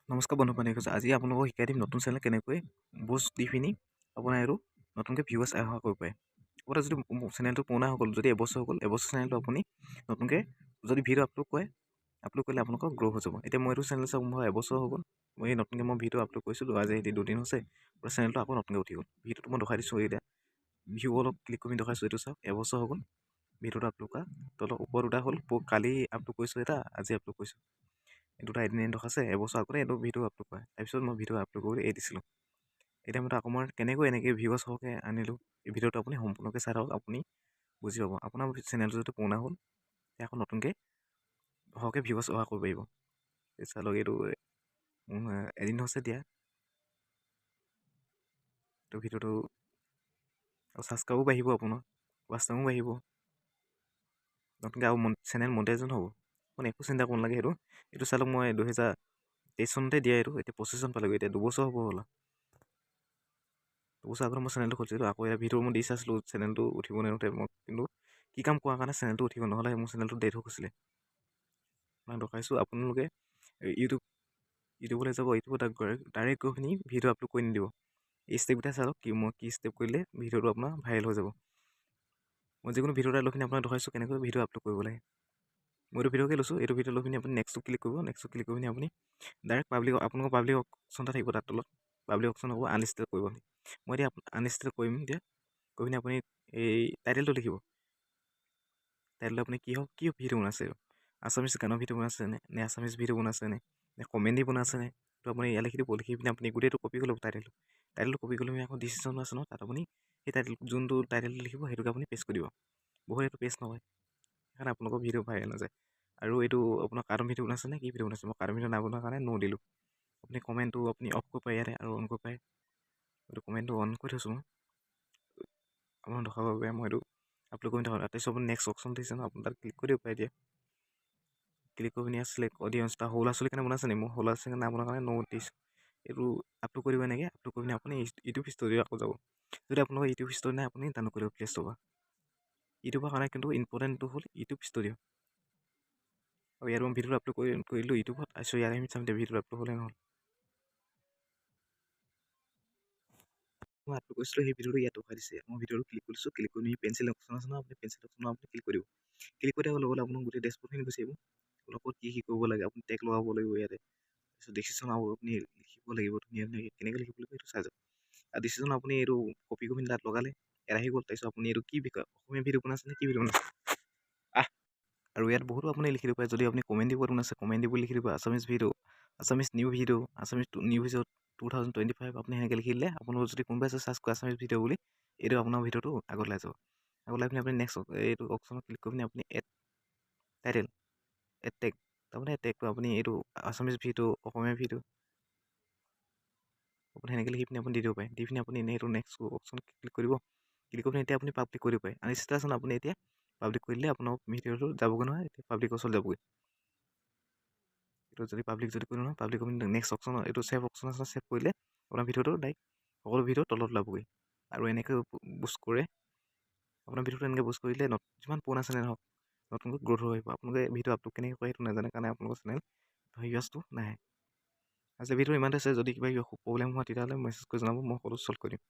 নমস্কাৰ বন্ধু বান্ধৱী কৈছে আজি আপোনালোকক শিকাই দিম নতুন চেনেল কেনেকৈ বুষ্ট দি পিনি আপোনাৰ এইটো নতুনকৈ ভিউৱাৰ্ছ অহা কৰিব পাৰে। আপোনাৰ যদি চেনেলটো পুৰণা হৈ গ'ল, যদি এবছৰ হৈ গ'ল, এবছৰ চেনেলটো আপুনি নতুনকৈ যদি ভিডিঅ' আপলোড কৰিলে আপোনালোকৰ গ্ৰ' হৈ যাব। এতিয়া মই এইটো চেনেল চাওঁ মোৰ এবছৰ হৈ গ'ল, মই নতুনকৈ ভিডিঅ' আপলোড কৰিছিলোঁ, আজি এটি 2 দিন হৈছে, পুৰা চেনেলটো আকৌ নতুনকৈ উঠি গ'ল। ভিডিঅ'টো মই দেখাই দিছোঁ, এতিয়া ভিউ অলপ ক্লিক কৰি দেখাইছোঁ, এইটো চাওক এবছৰ হৈ গ'ল ভিডিঅ'টো আপলোড কৰা। তলত ওপৰত দুটা হ'ল, কালি আপলোড কৰিছোঁ এটা, আজি আপলোড কৰিছোঁ। এই দুটা এদিন দেখাইছে এবছৰ আগতে এইটো ভিডিঅ' আপলোড কৰা। তাৰপিছত মই ভিডিঅ' আপলোড কৰি এৰি দিছিলোঁ। এতিয়া মই আকৌ মই কেনেকৈ এনেকৈ ভিউৱাৰ্ছ সহকৈ আনিলোঁ, এই ভিডিঅ'টো আপুনি সম্পূৰ্ণকৈ চাই থাকক, আপুনি বুজি পাব। আপোনাৰ চেনেলটো যদি পুৰণা হ'ল তেতিয়া আকৌ নতুনকৈ সহকৈ ভিউৱাৰ্ছ অহা কৰিব পাৰিব। চাই লওক, এইটো এদিন হৈছে দিয়া এইটো ভিডিঅ'টো ছাবস্ক্ৰাইবো বাঢ়িব, আপোনাৰ ৱাটচ টাইমো বাঢ়িব, নতুনকৈ আৰু চেনেল মনিটাইজেশ্যন হ'ব। আপুনি একো চিন্তা কৰিব নালাগে। এইটো চাই লওক, মই 2023 চনতে দিয়া, এইটো এতিয়া 25 চন পালেগৈ, এতিয়া 2 বছৰ হ'ব হ'ল। 2 বছৰ আগতে মই চেনেলটো খুলিছিলোঁ, আকৌ ইয়াৰ ভিডিঅ' মই দি চাইছিলোঁ চেনেলটো উঠিব নুঠে। মই কিন্তু কি কাম কৰাৰ কাৰণে চেনেলটো উঠিব, নহ'লে মোৰ চেনেলটো ডেট হৈ গৈছিলে। মই দেখাইছোঁ, আপোনালোকে ইউটিউবলৈ যাব, ইউটিউবত ডাইৰেক্ট গৈ পিনি ভিডিঅ' আপলোড কৰি নিদিব। এই ষ্টেপকেইটা চাই লওক, মই কি ষ্টেপ কৰিলে ভিডিঅ'টো আপোনাৰ ভাইৰেল হৈ যাব। মই যিকোনো ভিডিঅ' এটা লৈ পিনি আপোনাক দেখাইছোঁ কেনেকৈ ভিডিঅ' আপলোড কৰিব লাগে। মই এইটো ভিডিঅ'কে লৈছোঁ, এইটো ভিডিঅ' লৈ পিনি আপুনি নেক্সটটো ক্লিক কৰিব, নেক্সটটো ক্লিক কৰি পিনি আপুনি ডাইৰেক্ট আপোনালোকৰ পাব্লিক অপশ্যন এটা থাকিব, তাত তলত পাব্লিক অপশ্যন হ'ব, আনলিষ্টেড কৰিব। মই এতিয়া আনলিষ্টেড কৰিম, এতিয়া কৰি পিনি আপুনি এই টাইটেলটো লিখিব। টাইটেলটো আপুনি কি ভিডিঅ' বনাইছে, আছামিছ গানৰ ভিডিঅ' বনাইছে নে আছামিছ ভিডিঅ' বনাইছে নে কমেডি বনাইছে নে, তো আপুনি ইয়াত লিখি দিব। লিখি পিনি আপুনি গোটেইটো কপি কৰি ল'ব, টাইটেলটো কপি কৰি আকৌ ডিছক্ৰিপশ্যন আছে ন, তাত আপুনি সেই যোনটো টাইটেলটো লিখিব সেইটোকে আপুনি পেষ্ট কৰি দিব। বহুত এইটো পেষ্ট নহয়, সেইকাৰণে আপোনালোকৰ ভিডিঅ' ভাইৰেল নাযায়। আৰু এইটো আপোনাৰ কাৰ্টুন ভিডিঅ' বনাইছে নে কি ভিডিঅ' বনাইছে, মই কাৰ্টুন ভিডিঅ' নবনোৱাৰ কাৰণে নো দিলোঁ। আপুনি কমেণ্টটো আপুনি অফ কৰিব পাৰে ইয়াতে, আৰু অন কৰিব পাৰে। এইটো কমেণ্টটো অন কৰি থৈছোঁ মই আপোনাক দেখাবৰ বাবে। মই এইটো আপলোড কৰি থাকোঁ, তাৰপিছত আপুনি নেক্সট অপশ্যন দিছে ন, আপুনি তাত ক্লিক কৰি দিব পাৰে। এতিয়া ক্লিক কৰি পিনি চিলেক্ট অডিয়েঞ্চ, তাৰ সৰু ল'ৰা ছোৱালীৰ কাৰণে বনাইছে নি, মোৰ সৰু ল'ৰা ছোৱালীৰ কাৰণে নবনোৱাৰ কাৰণে নো দিছোঁ। এইটো আপলোড কৰিব এনেকৈ, আপলোড কৰি পিনি আপুনি ইউটিউব ষ্টুডিঅ' আকৌ যাব। যদি আপোনালোকৰ ইউটিউব ষ্টুডিঅ' নাই, আপুনি ডাউনলোড কৰিব প্লে ষ্ট'ৰৰ পৰা। ইউটিউবৰ কাৰণে কিন্তু ইম্পৰ্টেণ্টটো হ'ল ইউটিউব ষ্টুডিঅ'। আৰু ইয়াত মই ভিডিঅ'টো আপলোড কৰিলোঁ ইউটিউবত, তাৰপিছত ইয়াত আমি চাম এতিয়া ভিডিঅ'টো আপলোড হ'লে নহ'ল। মই আপলোড কৰিছিলোঁ সেই ভিডিঅ'টো ইয়াত দেখাই দিছে। মই ভিডিঅ'টো ক্লিক কৰিছোঁ, ক্লিক কৰি পেঞ্চিল অপশ্যন আছে ন, আপুনি পেঞ্চিল অপশ্যনত আপুনি ক্লিক কৰিব। ক্লিক কৰি দিয়াৰ লগে লগে আপোনাক গোটেই ডেছবৰ্ডখিনি গুচি আহিব। লগত কি কৰিব লাগে, আপুনি টেগ লগাব লাগিব ইয়াতে। তাৰপিছত ডিচিশ্যন আপুনি লিখিব লাগিব ধুনীয়া ধুনীয়াকৈ, কেনেকৈ লিখিব লাগিব সেইটো চাই যাওক। আৰু ডিচিশ্যন আপুনি এইটো কপি কৰি তাত লগালে, ইয়াত আহি গ'ল। তাৰপিছত আপুনি এইটো কি বিষয়, অসমীয়া ভিডিঅ' বনাইছে নে কি ভিডিঅ' বনাইছে আৰু ইয়াত বহুতো আপুনি লিখি দিব পাৰে। যদি আপুনি কমেডি বনাইছে কমেডি বুলি লিখি দিব, Assamese video', Assamese new video', Assamese new video' 2025, আপুনি সেনেকৈ লিখি দিলে আপোনালোকৰ যদি কোনোবাই চাৰ্চ কৰে আছামিছ ভিডিঅ' বুলি, এইটো আপোনাৰ ভিডিঅ'টো আগত ওলাই যাব। আগত ওলাই পিনি আপুনি নেক্সট এইটো অপশ্যনত ক্লিক কৰি পিনি আপুনি এড টাইটেল, এড টেগ, তাৰমানে টেগটো আপুনি এইটো আছামিছ ভিডিঅ', অসমীয়া ভিডিঅ' আপুনি সেনেকৈ লিখি পিনি আপুনি দি দিব পাৰে। দি পিনি আপুনি এইটো নেক্সট অপশ্যন ক্লিক কৰিব। ক্লিক কৰি পিনি এতিয়া আপুনি পাব্লিক কৰিব পাৰে। আনলিষ্টেড আপুনি এতিয়া পাব্লিক কৰি দিলে আপোনাৰ ভিডিঅ'টো যাবগৈ নহয়, এতিয়া পাব্লিকৰ ওচৰত যাবগৈ। এইটো যদি পাব্লিক যদি কৰি নহয়, পাব্লিক কৰি নেক্সট অপশ্যন এইটো ছেভ অপশ্যন আছে, ছেভ কৰিলে আপোনাৰ ভিডিঅ'টো ডাইৰেক্ট সকলো ভিডিঅ' তলত ওলাবগৈ। আৰু এনেকৈ বুষ্ট কৰে আপোনাৰ ভিডিঅ'টো, এনেকৈ বুষ্ট কৰিলে যিমান পুৰণা চেনেল হওক নতুনকৈ গ্ৰ'থ হৈ আহিব। আপোনালোকে ভিডিঅ' আপলোড কেনেকৈ কৰে সেইটো নাজানে কাৰণে আপোনালোকৰ চেনেল ভিউৱাৰ্ছটো নাহে। আজি ভিডিঅ' ইমানতে আছে, যদি কিবা প্ৰব্লেম হয় তেতিয়াহ'লে মেছেজ কৰি জনাব, মই সকলো ছল্ভ কৰি দিম।